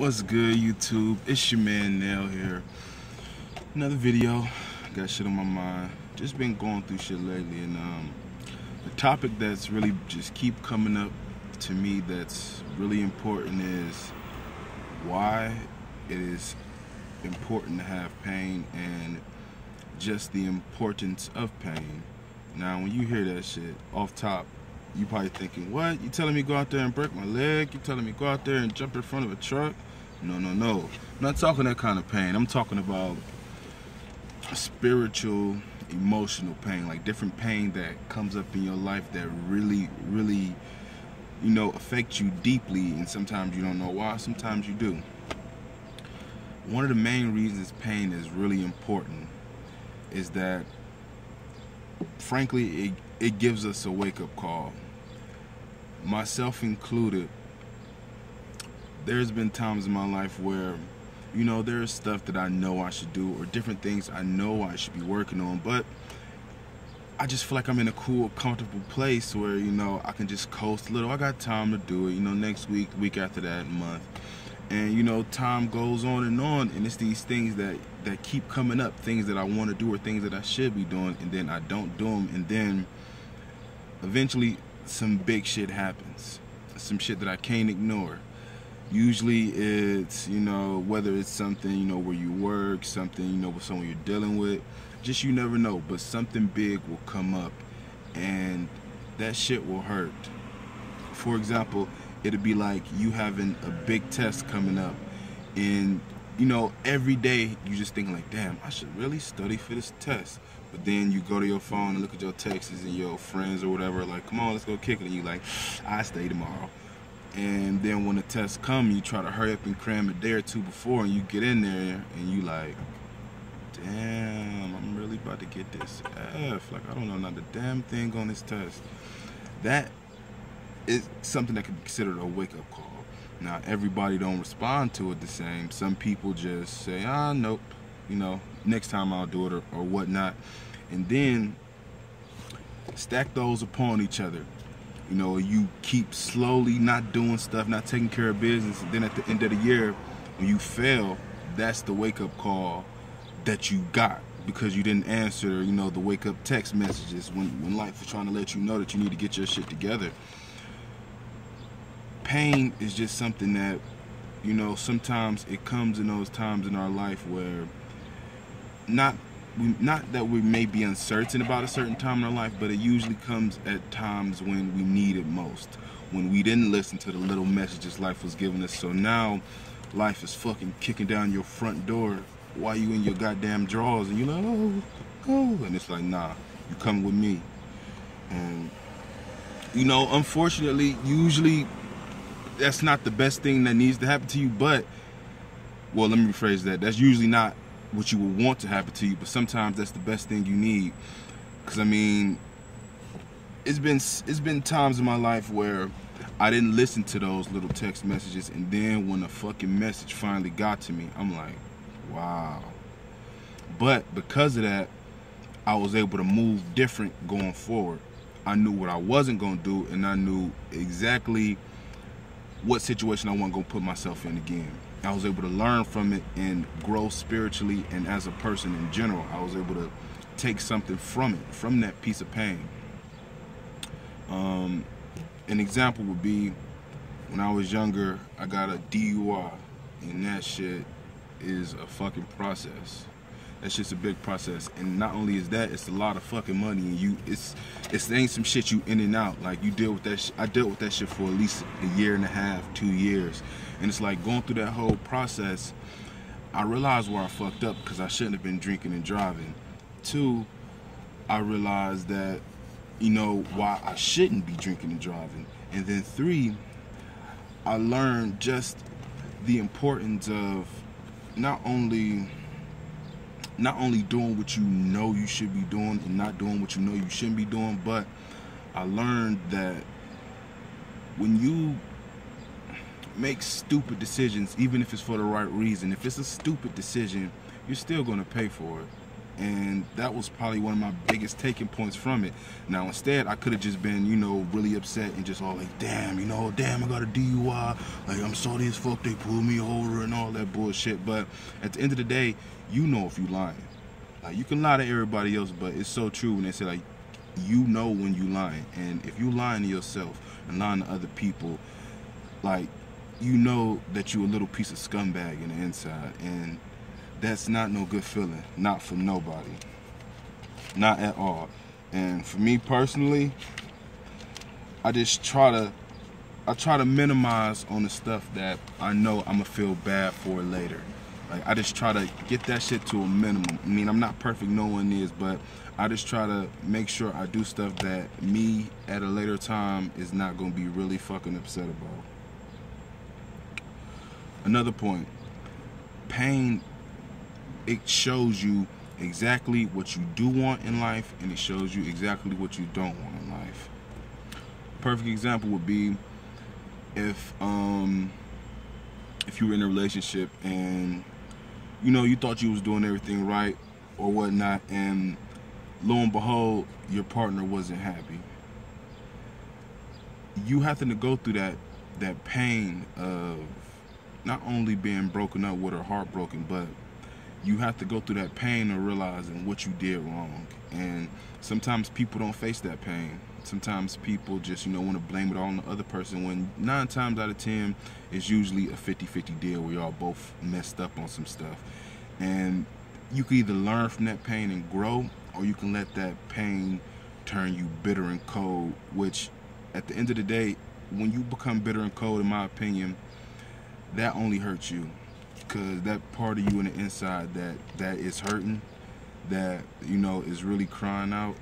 What's good, YouTube? It's your man Nail here. Another video. Got shit on my mind. Just been going through shit lately, and the topic that's really just keep coming up to me that's really important is why it is important to have pain and just the importance of pain. Now, when you hear that shit off top, you probably thinking, what? You telling me go out there and break my leg? You telling me go out there and jump in front of a truck? No. I'm not talking that kind of pain. I'm talking about spiritual, emotional pain, like different pain that comes up in your life that really, affects you deeply, and sometimes you don't know why, sometimes you do. One of the main reasons pain is really important is that, frankly, it gives us a wake-up call. Myself included, there's been times in my life where, there's stuff that I know I should do or different things I know I should be working on, but I just feel like I'm in a cool, comfortable place where, I can just coast a little. I got time to do it, next week, the week after that, month. And, time goes on, and it's these things that keep coming up, things that I want to do or things that I should be doing, and then I don't do them, and then eventually some big shit happens, some shit that I can't ignore. Usually it's, whether it's something, where you work, something, with someone you're dealing with, just you never know, but something big will come up and that shit will hurt. For example, it'll be like you having a big test coming up, and, every day you just think like, damn, I should really study for this test. But then you go to your phone and look at your texts and your friends or whatever, like, come on, let's go kick it. And you like, I stay tomorrow. And then when the test come, you try to hurry up and cram a day or two before, and you get in there and you like, damn, I'm really about to get this F. Like, I don't know not a damn thing on this test. That is something that can be considered a wake-up call. Now, everybody don't respond to it the same. Some people just say, nope, next time I'll do it or whatnot. And then stack those upon each other. You keep slowly not doing stuff, not taking care of business, and then at the end of the year, when you fail, that's the wake-up call that you got because you didn't answer, the wake-up text messages when life is trying to let you know that you need to get your shit together. Pain is just something that, sometimes it comes in those times in our life where not that we may be uncertain about a certain time in our life, but it usually comes at times when we need it most, when we didn't listen to the little messages life was giving us. So now life is fucking kicking down your front door while you in your goddamn drawers, and you're like, oh, and it's like, nah, you come with me. And unfortunately, usually that's not the best thing that needs to happen to you, but, well, let me rephrase that. That's usually not what you would want to happen to you, but sometimes that's the best thing you need. Because, it's been times in my life where I didn't listen to those little text messages, and then when a fucking message finally got to me, I'm like, wow. But because of that, I was able to move different going forward. I knew what I wasn't going to do, and I knew exactly what situation I wasn't going to put myself in again. I was able to learn from it and grow spiritually, and as a person in general, I was able to take something from it, from that piece of pain. An example would be when I was younger, I got a DUI, and that shit is a fucking process. That shit's a big process, and not only is that, it's a lot of fucking money, and it ain't some shit you in and out. Like, you deal with that I dealt with that shit for at least a year and a half, 2 years, and it's like going through that whole process, I realized where I fucked up because I shouldn't have been drinking and driving. 2, I realized that, why I shouldn't be drinking and driving. And then 3, I learned just the importance of not only doing what you know you should be doing and not doing what you know you shouldn't be doing, but I learned that when you make stupid decisions, even if it's for the right reason, if it's a stupid decision, you're still going to pay for it. And that was probably one of my biggest taking points from it. Now, instead, I could have just been, you know, really upset and just all like, damn, you know, damn, I got a DUI. Like, I'm sorry as fuck, they pulled me over and all that bullshit. But at the end of the day, you know if you lying. Like, you can lie to everybody else, but it's so true when they say, like, you know when you lying. And if you lying to yourself and lying to other people, like, you know that you a little piece of scumbag in the inside. And that's not no good feeling. Not for nobody. Not at all. And for me personally, I try to minimize on the stuff that I know I'm gonna feel bad for later. Like, I just try to get that shit to a minimum. I mean, I'm not perfect, no one is, but I just try to make sure I do stuff that me at a later time is not gonna be really fucking upset about. Another point, pain, it shows you exactly what you do want in life, and it shows you exactly what you don't want in life. Perfect example would be if you were in a relationship and, you know, you thought you was doing everything right or whatnot, and lo and behold, your partner wasn't happy. You have to go through that pain of not only being broken up with or heartbroken, but you have to go through that pain of realizing what you did wrong. And sometimes people don't face that pain. Sometimes people just, you know, want to blame it all on the other person, when 9 times out of 10 it's usually a 50-50 deal where y'all both messed up on some stuff. And you can either learn from that pain and grow, or you can let that pain turn you bitter and cold, which at the end of the day, when you become bitter and cold, in my opinion, that only hurts you. Because that part of you on the inside that is hurting, that, you know, is really crying out,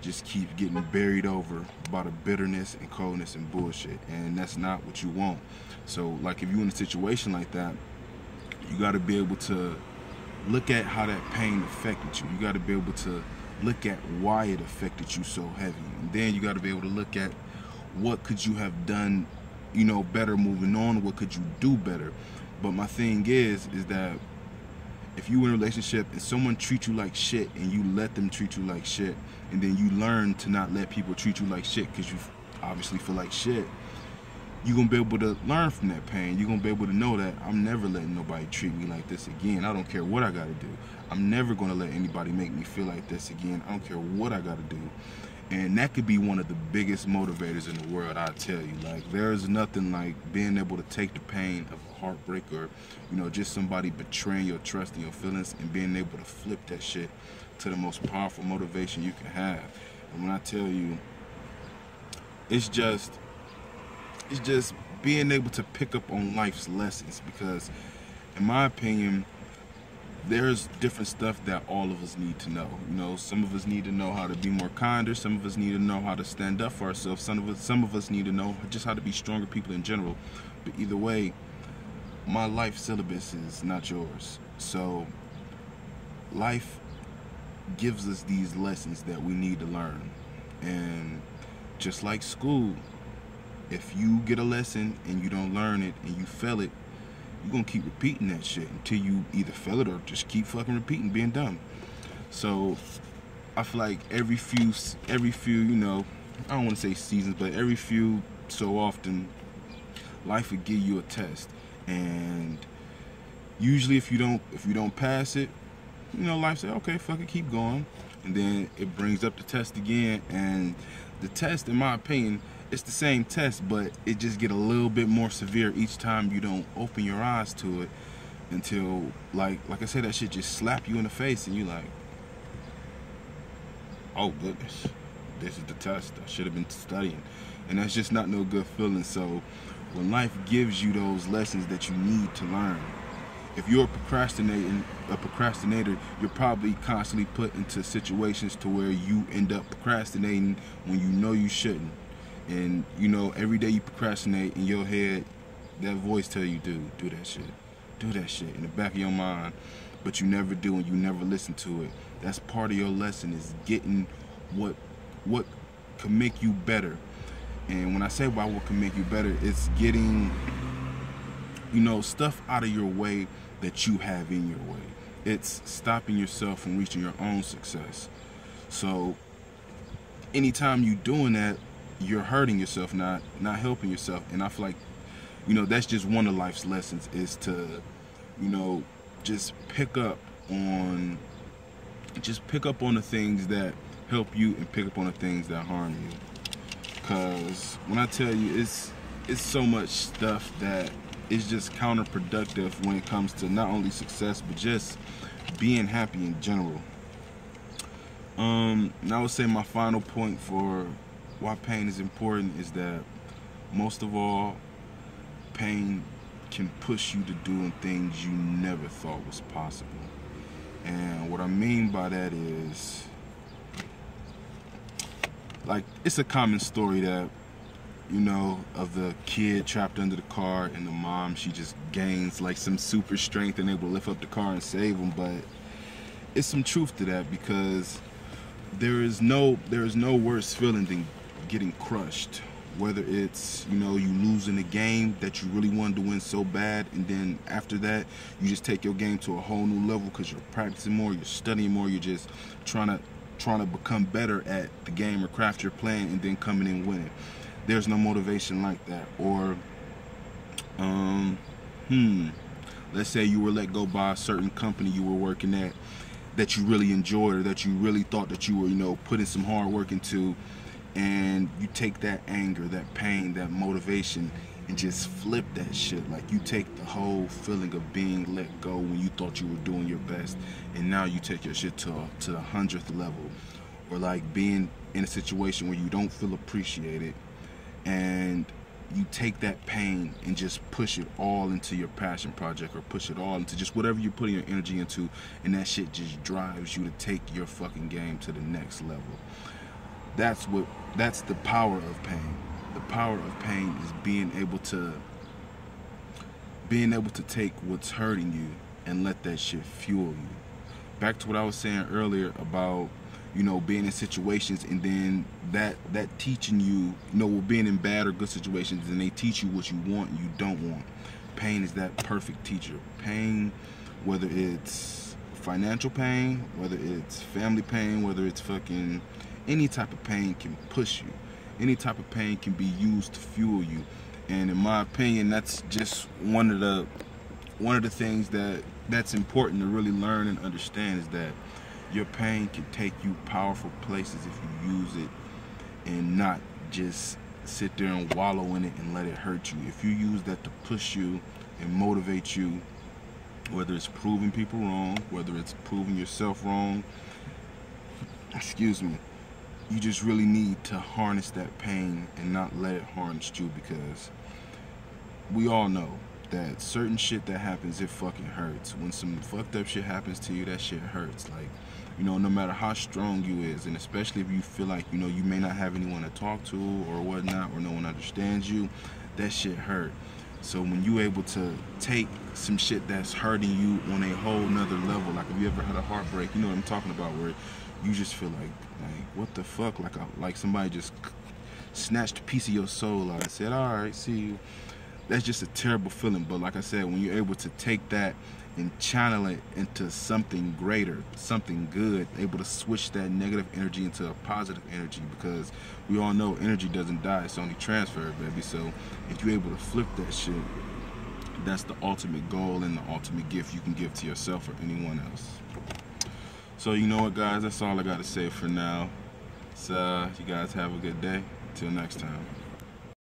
just keeps getting buried over by the bitterness and coldness and bullshit. And that's not what you want. So, like, if you're in a situation like that, you got to be able to look at how that pain affected you. You got to be able to look at why it affected you so heavy. And then you got to be able to look at what could you have done, you know, better moving on. What could you do better? But my thing is that if you in a relationship and someone treats you like shit and you let them treat you like shit, and then you learn to not let people treat you like shit because you obviously feel like shit, you're going to be able to learn from that pain. You're going to be able to know that I'm never letting nobody treat me like this again. I don't care what I got to do. I'm never going to let anybody make me feel like this again. I don't care what I got to do. And that could be one of the biggest motivators in the world, I tell you. Like, there's nothing like being able to take the pain of a heartbreak, or, you know, just somebody betraying your trust and your feelings, and being able to flip that shit to the most powerful motivation you can have. And when I tell you, it's just being able to pick up on life's lessons, because in my opinion, there's different stuff that all of us need to know. You know, some of us need to know how to be more kinder. Some of us need to know how to stand up for ourselves. Some of us need to know just how to be stronger people in general. But either way, my life syllabus is not yours. So life gives us these lessons that we need to learn. And just like school, if you get a lesson and you don't learn it and you fail it, you're gonna keep repeating that shit until you either fail it or just keep fucking repeating, being dumb. So I feel like every few, you know, I don't want to say seasons, but every few so often, life will give you a test. And usually if you don't pass it, you know, life say, okay, fuck it, keep going. And then it brings up the test again, and the test, in my opinion, it's the same test, but it just get a little bit more severe each time you don't open your eyes to it, until, like I said, that shit just slap you in the face and you like, oh goodness, this is the test. I should have been studying. And that's just not no good feeling. So when life gives you those lessons that you need to learn, if you're a procrastinator, you're probably constantly put into situations to where you end up procrastinating when you know you shouldn't. And, you know, every day you procrastinate, in your head, that voice tell you, do that shit. Do that shit in the back of your mind. But you never do, and you never listen to it. That's part of your lesson, is getting what can make you better. And when I say about what can make you better, it's getting, you know, stuff out of your way that you have in your way. it's stopping yourself from reaching your own success. So anytime you doing that, you're hurting yourself, not helping yourself. And I feel like, that's just one of life's lessons, is to, just pick up on the things that help you and pick up on the things that harm you. Because when I tell you, it's so much stuff that is just counterproductive when it comes to not only success but just being happy in general. And I would say my final point for why pain is important is that, most of all, pain can push you to doing things you never thought was possible. And what I mean by that is, like, it's a common story that, of the kid trapped under the car, and the mom, she just gains like some super strength and able to lift up the car and save him. But it's some truth to that, because there is no worse feeling than getting crushed. Whether it's, you losing a game that you really wanted to win so bad, and then after that, you just take your game to a whole new level because you're practicing more, you're studying more, you're just trying to become better at the game or craft you're playing, and then coming in winning. There's no motivation like that. Or, let's say you were let go by a certain company you were working at that you really enjoyed, or that you really thought that you were, putting some hard work into, and you take that anger, that pain, that motivation, and just flip that shit. Like, you take the whole feeling of being let go when you thought you were doing your best, and now you take your shit to the 100th level. Or like being in a situation where you don't feel appreciated, and you take that pain and just push it all into your passion project, or push it all into just whatever you're putting your energy into, and that shit just drives you to take your fucking game to the next level. That's the power of pain. The power of pain is being able to take what's hurting you and let that shit fuel you. Back to what I was saying earlier about, being in situations, and then that teaching you, being in bad or good situations, and they teach you what you want and you don't want. Pain is that perfect teacher. Pain, whether it's financial pain, whether it's family pain, whether it's fucking any type of pain, can push you. Any type of pain can be used to fuel you. And in my opinion, that's just one of the things that's important to really learn and understand, is that your pain can take you powerful places if you use it, and not just sit there and wallow in it and let it hurt you. If you use that to push you and motivate you, whether it's proving people wrong, whether it's proving yourself wrong, you just really need to harness that pain and not let it harness you, because we all know that certain shit that happens, it fucking hurts. When some fucked up shit happens to you, that shit hurts. Like, no matter how strong you is, and especially if you feel like, you may not have anyone to talk to or whatnot, or no one understands you, that shit hurt. So when you able to take some shit that's hurting you on a whole nother level, like if you ever had a heartbreak, you know what I'm talking about, where you just feel like what the fuck, like somebody just snatched a piece of your soul out and said, all right, see you. That's just a terrible feeling. But like I said, when you're able to take that and channel it into something greater, something good, able to switch that negative energy into a positive energy, because we all know energy doesn't die, it's only transferred, baby. So if you're able to flip that shit, that's the ultimate goal and the ultimate gift you can give to yourself or anyone else. So you know what, guys, that's all I got to say for now. So you guys have a good day. Till next time.